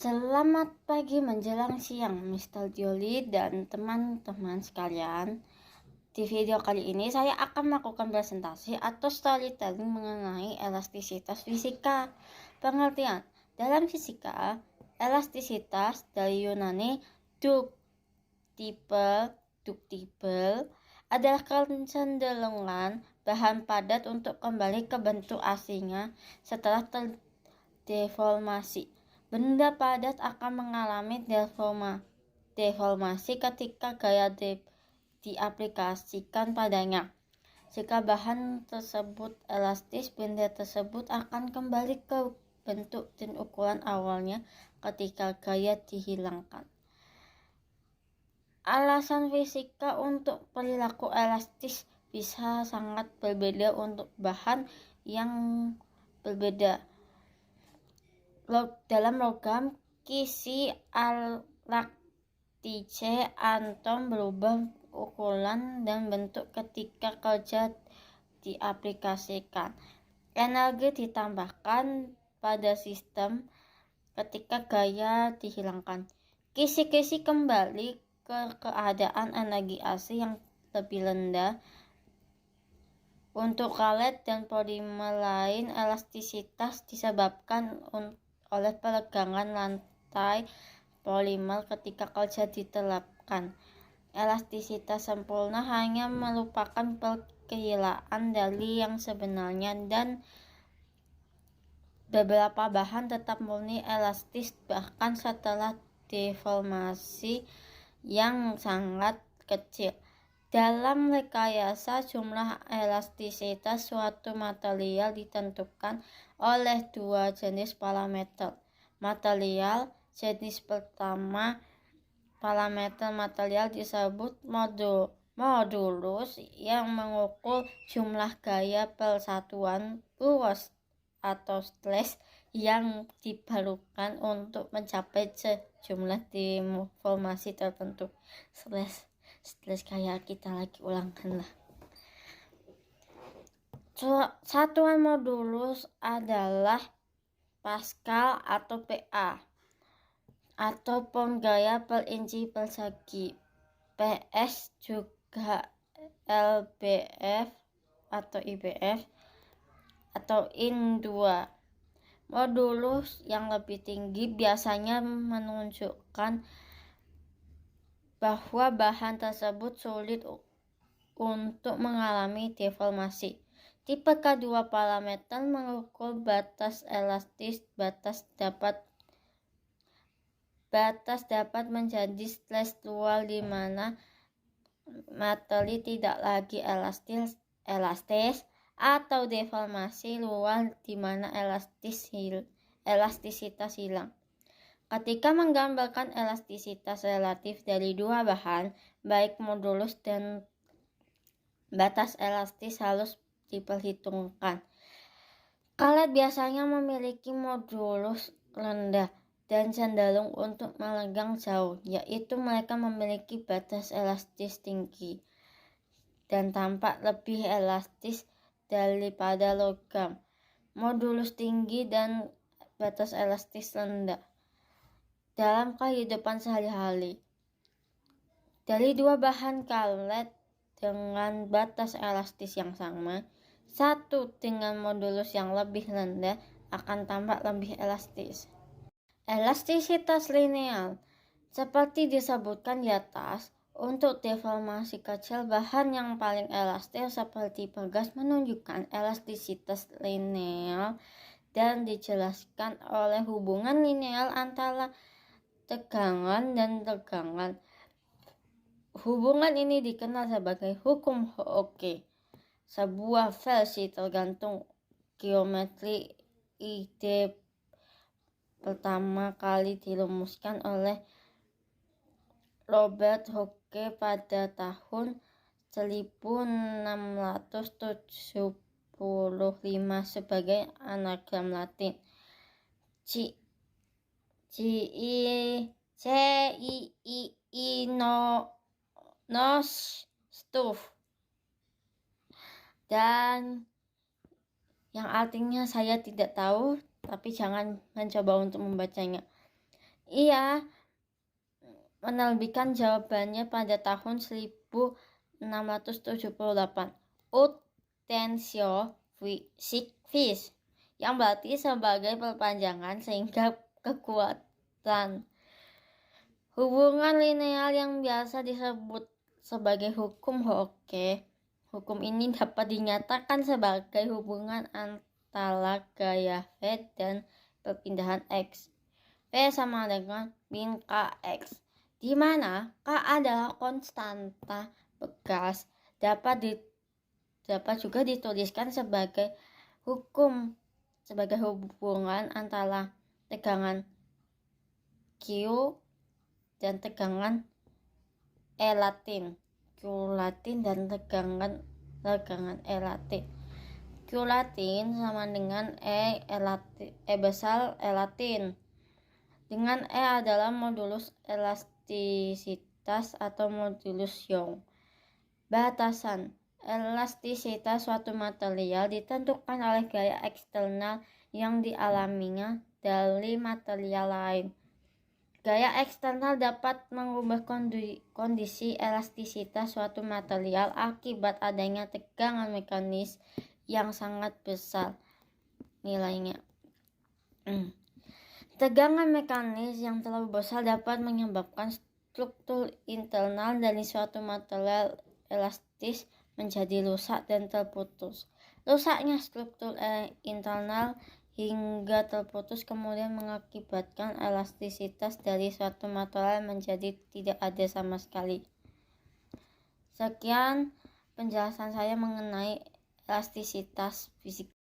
Selamat pagi menjelang siang, Mr. Jolly dan teman-teman sekalian. Di video kali ini saya akan melakukan presentasi atau storytelling mengenai elastisitas fisika. Pengertian: dalam fisika, elastisitas dari Yunani ductible adalah kecenderungan bahan padat untuk kembali ke bentuk aslinya setelah terdeformasi. Benda padat akan mengalami deformasi ketika gaya diaplikasikan padanya. Jika bahan tersebut elastis, benda tersebut akan kembali ke bentuk dan ukuran awalnya ketika gaya dihilangkan. Alasan fisika untuk perilaku elastis bisa sangat berbeda untuk bahan yang berbeda. Dalam logam, kisi laktice atom berubah ukuran dan bentuk ketika kerja diaplikasikan. Energi ditambahkan pada sistem ketika gaya dihilangkan. Kisi-kisi kembali ke keadaan energi asli yang lebih rendah. Untuk karet dan polimer lain, elastisitas disebabkan oleh peregangan lantai polimer ketika kerja diterapkan. Elastisitas sempurna hanya merupakan perkiraan dari yang sebenarnya, dan beberapa bahan tetap murni elastis bahkan setelah deformasi yang sangat kecil. Dalam rekayasa jumlah elastisitas suatu material ditentukan oleh dua jenis parameter. Material jenis pertama, parameter material disebut modulus yang mengukur jumlah gaya persatuan ruas atau stress yang diperlukan untuk mencapai sejumlah deformasi tertentu. Stress kayak kita lagi ulangkan lah. Satuan modulus adalah Pascal atau PA atau pound gaya per inci persegi. PS juga lbf atau IBF atau in 2. Modulus yang lebih tinggi biasanya menunjukkan bahwa bahan tersebut sulit untuk mengalami deformasi. Tipe kedua parameter mengukur batas elastis. Batas dapat menjadi stress luar di mana materi tidak lagi elastis atau deformasi luar di mana elastisitas hilang. Ketika menggambarkan elastisitas relatif dari dua bahan, baik modulus dan batas elastis harus diperhitungkan. Karet biasanya memiliki modulus rendah dan cenderung untuk melenggang jauh, yaitu mereka memiliki batas elastis tinggi dan tampak lebih elastis daripada logam. Modulus tinggi dan batas elastis rendah. Dalam kehidupan sehari-hari, dari dua bahan karet dengan batas elastis yang sama, satu dengan modulus yang lebih rendah akan tampak lebih elastis. Elastisitas linear, seperti disebutkan di atas, untuk deformasi kecil bahan yang paling elastis seperti bergas menunjukkan elastisitas linear dan dijelaskan oleh hubungan linear antara tegangan dan tegangan. Hubungan ini dikenal sebagai hukum Hooke, sebuah versi tergantung geometri. Ide pertama kali dirumuskan oleh Robert Hooke pada tahun 1675 sebagai anagram Latin nos stuf, dan yang artinya saya tidak tahu, tapi jangan mencoba untuk membacanya. Ia menerbitkan jawabannya pada tahun 1678, Ut tensio vis, yang berarti sebagai perpanjangan sehingga kekuatan. Hubungan linear yang biasa disebut sebagai hukum Hooke. Hukum ini dapat dinyatakan sebagai hubungan antara gaya V dan perpindahan X. V sama dengan min Kx, di mana K adalah konstanta bekas. Dapat juga dituliskan sebagai hubungan antara tegangan Q dan tegangan E latin, Q latin dan tegangan E latin. Q latin sama dengan E besar E latin, dengan E adalah modulus elastisitas atau modulus Young. Batasan elastisitas suatu material ditentukan oleh gaya eksternal yang dialaminya dari material lain. Gaya eksternal dapat mengubah kondisi elastisitas suatu material akibat adanya tegangan mekanis yang sangat besar nilainya. Tegangan mekanis yang terlalu besar dapat menyebabkan struktur internal dari suatu material elastis menjadi rusak dan terputus. Rusaknya struktur internal hingga terputus kemudian mengakibatkan elastisitas dari suatu material menjadi tidak ada sama sekali. Sekian penjelasan saya mengenai elastisitas fisika.